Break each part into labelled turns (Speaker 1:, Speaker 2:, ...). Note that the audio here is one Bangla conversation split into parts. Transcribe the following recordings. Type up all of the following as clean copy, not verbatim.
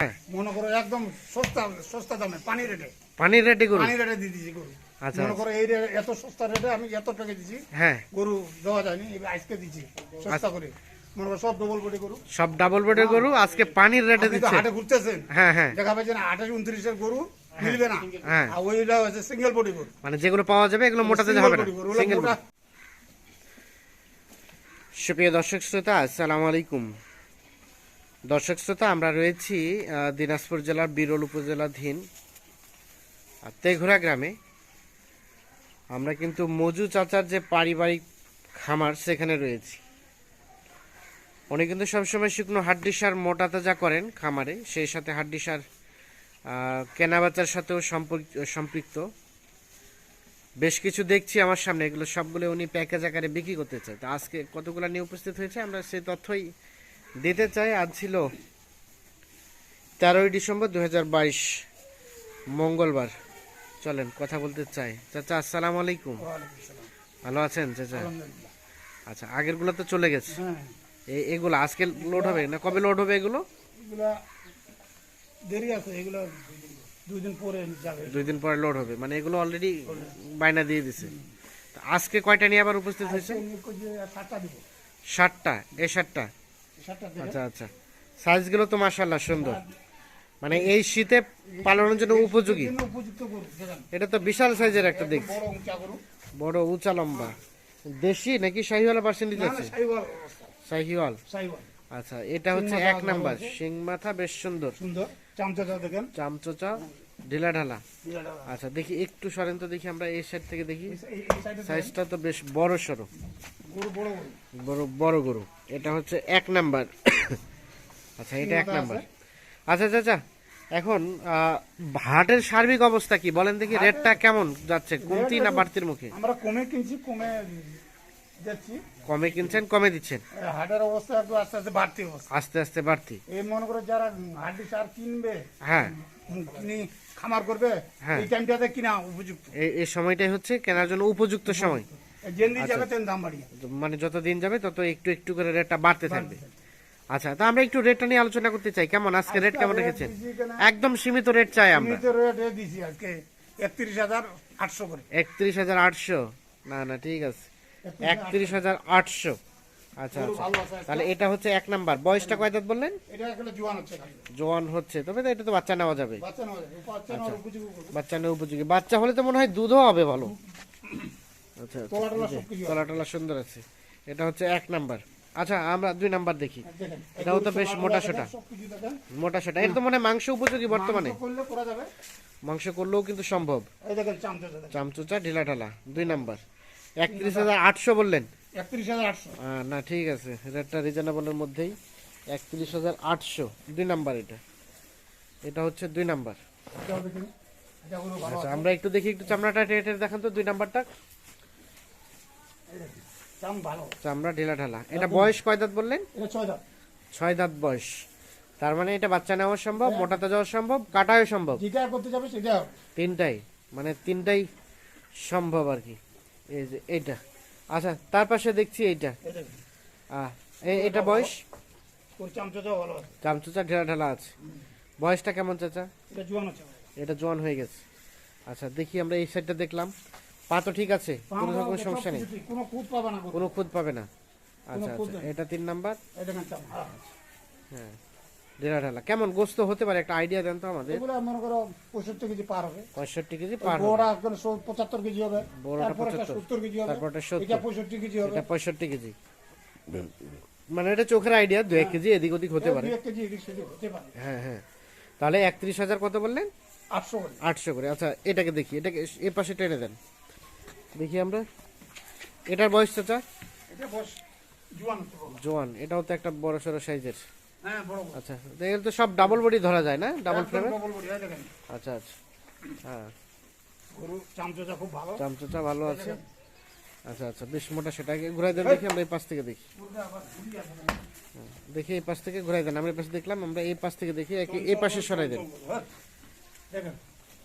Speaker 1: হ্যাঁ,
Speaker 2: মনে করো একদম সস্তা সস্তা দামে পানি রেটে
Speaker 1: গরু।
Speaker 2: পানি রেটে দিয়ে দিচ্ছি গরু।
Speaker 1: আচ্ছা,
Speaker 2: মনে করো এই এত সস্তা রেটে আমি এত টাকা দিচ্ছি,
Speaker 1: হ্যাঁ,
Speaker 2: গরু দেওয়া যায়নি, এবার আজকে দিচ্ছি সস্তা করে। মনে করো সব ডবল বডি গরু,
Speaker 1: সব ডাবল বডির গরু আজকে পানির রেটে
Speaker 2: আপনি তো
Speaker 1: দিচ্ছে।
Speaker 2: হাটে ঘুরতেছেন,
Speaker 1: হ্যাঁ, হ্যাঁ,
Speaker 2: দেখা পাচ্ছেন 28-29 গরু মিলবে না,
Speaker 1: হ্যাঁ।
Speaker 2: আর ওইটা হচ্ছে সিঙ্গেল বডি গরু।
Speaker 1: মানে যেগুলো পাওয়া যাবে এগুলো মোটাতে হবে না,
Speaker 2: body গরু, ওগুলো
Speaker 1: সিঙ্গেল।
Speaker 2: মোটা।
Speaker 1: সুপ্রিয় দর্শক শ্রোতা, আসসালামু আলাইকুম। দর্শক শ্রোতা, আমরা রয়েছি দিনাজপুর জেলার বিরল উপজেলাধীন তেঘরা গ্রামে। আমরা কিন্তু মজু চাচার যে পারিবারিক খামার সেখানে রয়েছি। উনি কিন্তু সবসময় শুকনো হাড্ডি সার মোটা তাজা করেন খামারে, সেই সাথে হাড্ডি সার কেনাবেচার সাথেও সম্পৃক্ত। বেশ কিছু দেখছি আমার সামনে, এগুলো সবগুলো উনি প্যাকেজ আকারে বিক্রি করতে চায়। তো আজকে কতগুলো নিয়ে উপস্থিত হয়েছে আমরা সেই তথ্যই দিতে চাই। আজ ছিল 13ই ডিসেম্বর 2022 মঙ্গলবার। চলেন কথা বলতে চাই। চাচা আসসালামু আলাইকুম, ভালো আছেন চাচা?
Speaker 2: আলহামদুলিল্লাহ।
Speaker 1: আচ্ছা, আগেরগুলো তো চলে গেছে,
Speaker 2: হ্যাঁ,
Speaker 1: এগুলো আজকে লোড হবে না? কবে লোড হবে এগুলো?
Speaker 2: এগুলা দেরি আছে, এগুলো 2 দিন পরে যাবে।
Speaker 1: 2 দিন পরে লোড হবে, মানে এগুলো অলরেডি বায়না দিয়ে দিছে। তো আজকে কয়টা নিয়ে আবার উপস্থিত হয়েছে?
Speaker 2: 7টা দিব,
Speaker 1: 7টা। এই 7টা?
Speaker 2: 7টা দেবে।
Speaker 1: আচ্ছা আচ্ছা, সাইজগুলো তো মাশাআল্লাহ সুন্দর, মানে এই শীতে পালনের জন্য উপযোগী।
Speaker 2: জন্য উপযুক্ত গরু, দেখেন।
Speaker 1: এটা তো বিশাল সাইজের একটা দেখছি,
Speaker 2: বড় উঁচা গরু,
Speaker 1: বড় উঁচা লম্বা। দেশি নাকি শাহিওয়াল পার্সেন্টেজ
Speaker 2: না না
Speaker 1: আছে?
Speaker 2: সাইওয়াল অবস্থা,
Speaker 1: শাহিওয়াল।
Speaker 2: সাইওয়াল।
Speaker 1: আচ্ছা, এটা হচ্ছে
Speaker 2: শিং মাথা
Speaker 1: 1 নাম্বার।
Speaker 2: ভালো আছে।
Speaker 1: শিং মাথা বেশ সুন্দর,
Speaker 2: সুন্দর চামচাটা দেখেন,
Speaker 1: চামচোচা, ঢিলা ঢালা।
Speaker 2: বিরাট।
Speaker 1: আচ্ছা, দেখি একটু সরেন তো, দেখি আমরা এই সাইড থেকে দেখি।
Speaker 2: এই সাইডে
Speaker 1: সাইজটা তো বেশ বড় সড়ো,
Speaker 2: গরু বড় গরু।
Speaker 1: বড় বড় গরু। এটা হচ্ছে 1 নাম্বার। আচ্ছা, এটা 1
Speaker 2: মাথা
Speaker 1: নাম্বার।
Speaker 2: আছে।
Speaker 1: আচ্ছা চাচা, এখন হাটের সার্বিক অবস্থা কি বলেন দেখি? রেটটা কেমন যাচ্ছে, কমতি না বাড়তির মুখে?
Speaker 2: আমরা কমে কিনছি, কমে যাচ্ছি।
Speaker 1: কমে কিনছেন, কমে দিচ্ছেন?
Speaker 2: হাটের অবস্থা একটু আস্তে আস্তে বাড়তি অবস্থা।
Speaker 1: আস্তে আস্তে বাড়তি।
Speaker 2: এই মনে করে যারা হাড্ডি সার কিনবে,
Speaker 1: হ্যাঁ,
Speaker 2: কিনে খামার করবে,
Speaker 1: হ্যাঁ।
Speaker 2: এই টাইমটাতে কিনা উপযুক্ত।
Speaker 1: এই সময়টাই হচ্ছে কেনার জন্য উপযুক্ত সময়।
Speaker 2: যেন দিয়ে যাবে তেন দাম বাড়িয়ে।
Speaker 1: মানে যত দিন যাবে তত একটু একটু করে রেটটা বাড়তে থাকবে। আচ্ছা, তা আমরা একটু রেটটা নিয়ে আলোচনা করতে চাই। কেমন আজকে রেট কেমন রেখেছেন? একদম সীমিত রেট চাই আমরা।
Speaker 2: সীমিত রেট দিছি আজকে 31,800 করে।
Speaker 1: 31,800? না না, ঠিক আছে, 31,800। আচ্ছা
Speaker 2: গরু
Speaker 1: আচ্ছা,
Speaker 2: ভালো আছে আজকে।
Speaker 1: তাহলে এটা হচ্ছে 1 নাম্বার। বয়সটা কয় দাঁত বললেন?
Speaker 2: এটা আসলে জোয়ান হচ্ছে খালি।
Speaker 1: জোয়ান হচ্ছে, তবে তো এটা তো বাচ্চা নেওয়া যাবে।
Speaker 2: বাচ্চা নেওয়া যাবে, বাচ্চা নেওয়ার উপযোগী গরু।
Speaker 1: বাচ্চা নেওয়া উপযোগী। বাচ্চা হলে তো মনে হয় দুধও হবে ভালো। আচ্ছা আচ্ছা,
Speaker 2: তলা টলা সব কিছু আছে।
Speaker 1: তলা টলা সুন্দর আছে। এটা হচ্ছে 1 নাম্বার। আচ্ছা, আমরা 2 নাম্বার দেখি।
Speaker 2: দেখেন,
Speaker 1: এটাও তো বেশ
Speaker 2: তলা
Speaker 1: মোটা
Speaker 2: টলা
Speaker 1: সোটা।
Speaker 2: দেখেন, সবকিছু দেখেন।
Speaker 1: মোটা সেটা, এটা তো মনে হয় মাংস উপযোগী বর্তমানে।
Speaker 2: মাংস করলে করা যাবে।
Speaker 1: মাংস করলেও কিন্তু সম্ভব।
Speaker 2: এই দেখেন চামচা দেখেন,
Speaker 1: চামচুচা, ঢিলা ঢালা। 2 নাম্বার। 31,800 বললেন?
Speaker 2: 31,800।
Speaker 1: না, ঠিক আছে, রেটটা রিজনেবলের মধ্যেই। 31,800, 2 নাম্বার। এটা হচ্ছে 2 নাম্বার।
Speaker 2: এটা হবে কিনা? এটা গরু ভালো
Speaker 1: আচ্ছা,
Speaker 2: আছে।
Speaker 1: আমরা একটু দেখি, একটু চামড়াটা টেটে দেখান তো 2 নাম্বারটা।
Speaker 2: এই দেখেন, চাম ভালো।
Speaker 1: চামড়া ঢিলা ঢালা। এটা বয়স কয় দাঁত বললেন?
Speaker 2: এটা 6 দাঁত।
Speaker 1: 6 দাঁত বয়স। তার মানে এটা বাচ্চা নেওয়া সম্ভব, মোটাতে যাওয়া সম্ভব, কাটাও সম্ভব।
Speaker 2: যেটা করতে যাবে সেটা হবে।
Speaker 1: তিনটাই, মানে তিনটাই সম্ভব আর কি। এই যে এইটা। আচ্ছা, তার পাশে দেখছি এইটা।
Speaker 2: এই দেখেন,
Speaker 1: এটা বয়স?
Speaker 2: ওর চামচাটাও ভালো আছে।
Speaker 1: চামচুচা, ঢেলা ঢালা আছে। বয়সটা কেমন চাচা?
Speaker 2: এটা জোয়ান আছে।
Speaker 1: এটা জোয়ান হয়ে গেছে। আচ্ছা, দেখি আমরা এই সাইডটা দেখলাম। পা তো ঠিক আছে, কোনো রকম সমস্যা নেই,
Speaker 2: কোনো খুঁত পাবে না গরু।
Speaker 1: কোনো খুঁত পাবে না। আচ্ছা
Speaker 2: খুঁত
Speaker 1: আচ্ছা,
Speaker 2: নেই।
Speaker 1: এটা 3 নাম্বার।
Speaker 2: এই দেখেন চাম ভালো আছে।
Speaker 1: হ্যাঁ, ঢেলা ঢালা। কেমন গোস্ত হতে পারে একটা আইডিয়া দেন তো আমাদের?
Speaker 2: এগুলো মনে করো 65 কেজি পার হবে।
Speaker 1: 65 কেজি পার হবে।
Speaker 2: বড়টা 75 কেজি হবে।
Speaker 1: বড়টা
Speaker 2: তারপর এটা
Speaker 1: 75,
Speaker 2: 70 কেজি হবে।
Speaker 1: তারপর এটা 70,
Speaker 2: এটা 65 কেজি হবে।
Speaker 1: এটা 65 কেজি। মানে এটা চোখের আইডিয়া, 2-1 কেজি এদিক ওদিক হতে পারে।
Speaker 2: 2 কেজি এদিক সেদিক হতে পারে।
Speaker 1: হ্যাঁ হ্যাঁ, তাহলে 31,000 কত বললেন?
Speaker 2: 800 করে।
Speaker 1: 800 করে। আচ্ছা, এটাকে দেখি, এটাকে এই পাশে টেনে দেন দেখি আমরা। এটার বয়স চাচা?
Speaker 2: এটা বস জোয়ান হচ্ছে বড়।
Speaker 1: জোয়ান। এটাও তো একটা বড় সড়ো সাইজের।
Speaker 2: হ্যাঁ বড় বড়।
Speaker 1: আচ্ছা, এগুলো তো সব ডাবল বডি ধরা যায় না, ডাবল ফ্রেমে?
Speaker 2: ডবল বডি, এই দেখেন।
Speaker 1: আচ্ছা আচ্ছা, হ্যাঁ,
Speaker 2: গরু চামচা খুব ভালো।
Speaker 1: চামচুচা ভালো আছে। আচ্ছা আচ্ছা, বেশ মোটা। সেটাকে ঘুরাই দেন দেখি, আমরা এই পাশ থেকে দেখি।
Speaker 2: গরুটা আবার ঘুরি আছে।
Speaker 1: দেখি এই পাশ থেকে ঘুরাই দেন, আমরা এই পাশে দেখলাম, আমরা এই পাশ থেকে দেখি। এই পাশে সরাই দেন।
Speaker 2: হ্যাঁ, দেখেন,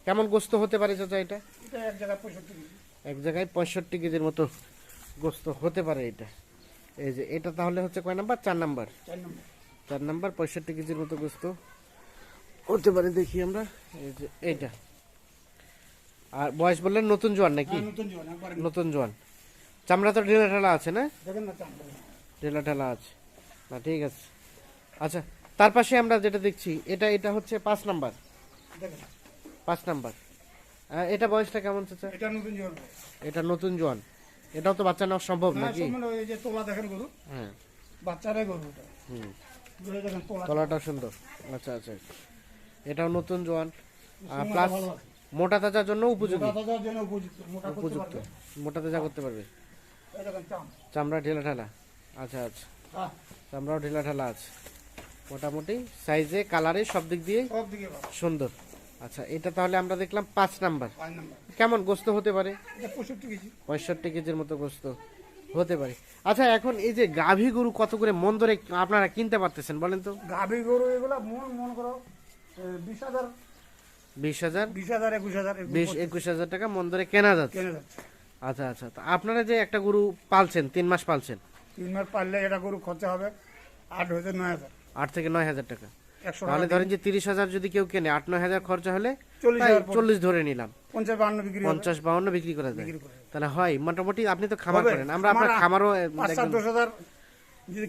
Speaker 1: কেমন গোস্ত হতে পারে চাচা এটা?
Speaker 2: এটা এক জায়গায় 65 কেজি।
Speaker 1: এক জায়গায় 65 কেজির মতো গোস্ত হতে পারে এটা। এই যে এটা তাহলে হচ্ছে কয় নাম্বার? 4 নাম্বার।
Speaker 2: 4 নম্বর।
Speaker 1: 4 নাম্বার, 65 কেজির মতো গোস্ত হতে পারে দেখি আমরা। এই যে এইটা। আর বয়স বললেন নতুন জোয়ান নাকি?
Speaker 2: হ্যাঁ, নতুন জোয়ান একবারে
Speaker 1: নতুন জোয়ান। চামড়া তো ঢিলা ঢালা আছে না?
Speaker 2: দেখেন না চামড়া।
Speaker 1: ঢিলা ঢালা আছে না, ঠিক আছে। আচ্ছা, তার পাশে আমরা যেটা দেখছি এটা এটা হচ্ছে 5 নাম্বার।
Speaker 2: দেখেন
Speaker 1: 5 নাম্বার। এটা বয়সটা কেমন চাচা?
Speaker 2: এটা নতুন জোয়ান।
Speaker 1: এটা নতুন জোয়ান। এটাও তো বাচ্চা নেওয়া সম্ভব
Speaker 2: হ্যাঁ,
Speaker 1: নাকি?
Speaker 2: সম্পূর্ণ ওই যে তোলা দেখেন গরু,
Speaker 1: হ্যাঁ।
Speaker 2: বাচ্চারাই গরু এটা।
Speaker 1: হুম।
Speaker 2: গরু দেখেন তোলা।
Speaker 1: তলাটা সুন্দর। আচ্ছা আচ্ছা, এটাও নতুন জোয়ান
Speaker 2: সিংহটা
Speaker 1: প্লাস
Speaker 2: ভালো আছে।
Speaker 1: মোটা তাজার জন্য উপযোগী।
Speaker 2: মোটা তাজার জন্য উপযুক্ত, মোটা করতে
Speaker 1: উপযুক্ত,
Speaker 2: পারবে।
Speaker 1: মোটা তাজা করতে পারবে।
Speaker 2: এই দেখেন চাম।
Speaker 1: চামড়া ঢিলা ঢালা। আচ্ছা আচ্ছা,
Speaker 2: হ্যাঁ,
Speaker 1: চামড়াও ঢিলা ঢালা আছে মোটামুটি, সাইজে কালারে সব দিক দিয়ে
Speaker 2: সব দিকে ভালো।
Speaker 1: সুন্দর। আচ্ছা, এটা তাহলে আমরা দেখলাম 5 নাম্বার।
Speaker 2: 5 নাম্বার।
Speaker 1: কেমন গোস্ত হতে পারে?
Speaker 2: এটা 65 কেজি।
Speaker 1: 65 কেজির মতো গোস্ত হতে পারে। আচ্ছা, এখন এই যে গাভী গরু কত করে মন ধরে আপনারা কিনতে পারতেছেন বলেন তো?
Speaker 2: গাভী গরু এগুলা মন করো 20,000,
Speaker 1: 20,000,
Speaker 2: 20,000, 21,000 এরকম
Speaker 1: 20-21,000 টাকা মন ধরে কেনা যাচ্ছে।
Speaker 2: কেনা যাচ্ছে।
Speaker 1: আচ্ছা আচ্ছা, তো আপনারা যে একটা গরু পালছেন 3 মাস পালছেন,
Speaker 2: 3 মাস পারলে এটা গরু খরচা হবে 8 হইতে 9,000।
Speaker 1: 8 থেকে 9,000 টাকা।
Speaker 2: 100
Speaker 1: তাহলে
Speaker 2: টাকা
Speaker 1: ধরেন যে 30,000 যদি কেউ কেনে, 8-9,000 খরচা হলে
Speaker 2: 40,000 পড়বে।
Speaker 1: 40 ধরে নিলাম,
Speaker 2: 50-52 বিক্রি হবে।
Speaker 1: 50-52 বিক্রি করা যায়।
Speaker 2: বিক্রি করে।
Speaker 1: তাহলে হয় মোটামুটি। আপনি তো খামার
Speaker 2: হবে।
Speaker 1: করেন, আমরা আপনার
Speaker 2: খামার-
Speaker 1: খামারও
Speaker 2: 5-7-10,000 যদি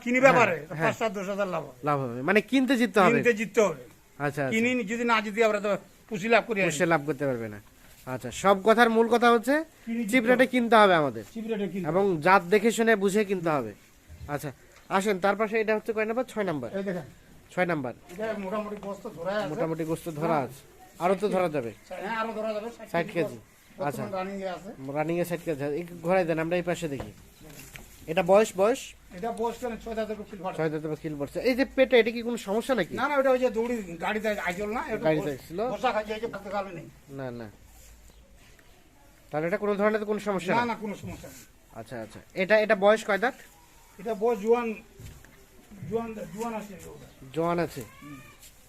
Speaker 2: কিনবে পারে,
Speaker 1: হ্যাঁ।
Speaker 2: 5-7-10,000 লাভ হবে।
Speaker 1: লাভ হবে, মানে কিনতে জিততে হবে।
Speaker 2: কিনতে জিততে হবে।
Speaker 1: আচ্ছা আচ্ছা,
Speaker 2: কিনি যদি না জিতি আমরা তো পুষি লাভ করি।
Speaker 1: সে লাভ করতে পারবে না। আচ্ছা, সব কথার মূল কথা হচ্ছে চিপ রেটে কিনতে হবে আমাদের,
Speaker 2: চিপ রেটে কিনতে।
Speaker 1: এবং জাত দেখে শুনে বুঝে কিনতে হবে। আচ্ছা, আসেন তার পাশে এটা হচ্ছে কয় নাম্বার? 6 নাম্বার।
Speaker 2: এই দেখেন
Speaker 1: 6 নাম্বার
Speaker 2: এটা মোটামুটি বস্তা ধরা আছে।
Speaker 1: মোটামুটি গোস্ত ধরা আছে, আরো তো ধরা যাবে।
Speaker 2: হ্যাঁ, আরো ধরা যাবে
Speaker 1: 60 কেজি। আচ্ছা,
Speaker 2: রানিং এ আছে।
Speaker 1: রানিং এ 60 কেজি। একটু ঘোরাই দেন, আমরা এই পাশে দেখি। এটা বয়স
Speaker 2: এটা বয়স কেন 6,000 ফিল ভাড়া।
Speaker 1: 6 দাঁত কিল পড়ছে। এই যে পেটে, এটা কি কোনো সমস্যা নাকি?
Speaker 2: না না, ওটা ওই যে দৌড়ি গাড়িতে আইজল না, এটা
Speaker 1: গাড়িতে ছিল?
Speaker 2: বসা খাইছে, এই যে ভাত খাবে নেই।
Speaker 1: না না, তাহলে এটা কোনো ধরনের তো কোনো সমস্যা
Speaker 2: না
Speaker 1: না।
Speaker 2: না, কোনো সমস্যা নেই।
Speaker 1: আচ্ছা আচ্ছা, এটা এটা বয়স কয় দাঁত?
Speaker 2: এটা বয়স জোয়ান জোয়ান আছে ওটা।
Speaker 1: জোয়ান আছে।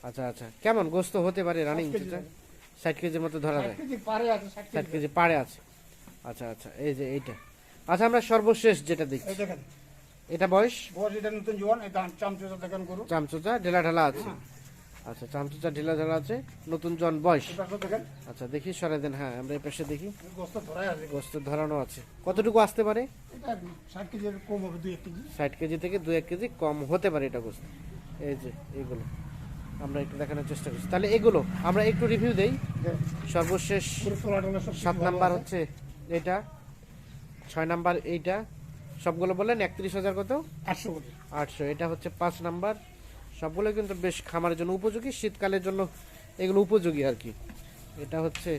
Speaker 1: আচ্ছা আচ্ছা, কেমন গোস্ত হতে পারে রানিং?
Speaker 2: 60 কেজি।
Speaker 1: 60 কেজির মতো ধরা
Speaker 2: 60
Speaker 1: যায়।
Speaker 2: কেজি পারে আছে, 60
Speaker 1: 60
Speaker 2: কেজি।
Speaker 1: কেজি পাড়ে আছে। আচ্ছা আচ্ছা, এই যে এইটা। আচ্ছা, আমরা সর্বশেষ যেটা দেখি,
Speaker 2: এই দেখেন
Speaker 1: এটা বয়স?
Speaker 2: বয়স এটা নতুন জোয়ান, এই দাম চামচা দেখেন গরু।
Speaker 1: চামচুচা ঢেলা ঢালা আছে। আচ্ছা, চামচুচা ঢেলা ঢালা আছে, নতুন জন বয়স।
Speaker 2: এটা তো দেখেন
Speaker 1: আচ্ছা, দেখি সরাই দেন। হ্যাঁ, আমরা এই পাশে দেখি,
Speaker 2: গোস্ত ধরাই আছে।
Speaker 1: গোস্ত ধরানো আছে। কতটুকু আসতে পারে?
Speaker 2: এটা 60 কেজি কম হবে, 2-1 কেজি।
Speaker 1: 60 কেজি থেকে 2-1 কেজি কম হতে পারে এটা গোস্ত। এই যে এইগুলো আমরা একটু দেখানোর চেষ্টা করছি। তাহলে এগুলো আমরা একটু রিভিউ দেই। সর্বশেষ
Speaker 2: পুরো তোলা টোলা সব
Speaker 1: 7 নাম্বার হচ্ছে এটা, 6 নাম্বার এইটা, সবগুলো বললেন 31,000 কত?
Speaker 2: 800 কেজি।
Speaker 1: 800। এটা হচ্ছে 5 নাম্বার। সবগুলো কিন্তু বেশ খামারের জন্য উপযোগী, শীতকালের জন্য এগুলো উপযোগী আর কি। এটা হচ্ছে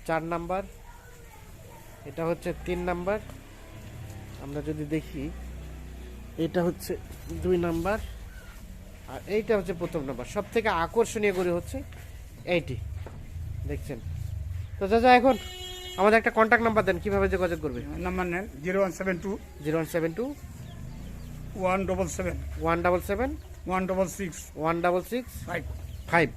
Speaker 1: 4 নাম্বার, এটা হচ্ছে 3 নাম্বার। আমরা যদি দেখি, এটা হচ্ছে 2 নাম্বার, আর এইটা হচ্ছে প্রথম নাম্বার। সব থেকে আকর্ষণীয় গরু হচ্ছে এইটি, দেখছেন তো। চাচা, এখন আমাদের একটা কন্ট্যাক্ট নাম্বার দেন, কিভাবে যোগাযোগ করবে?
Speaker 2: নাম্বার নেন 0172
Speaker 1: 0172
Speaker 2: 177
Speaker 1: 177
Speaker 2: 166
Speaker 1: 166
Speaker 2: 5।
Speaker 1: 5।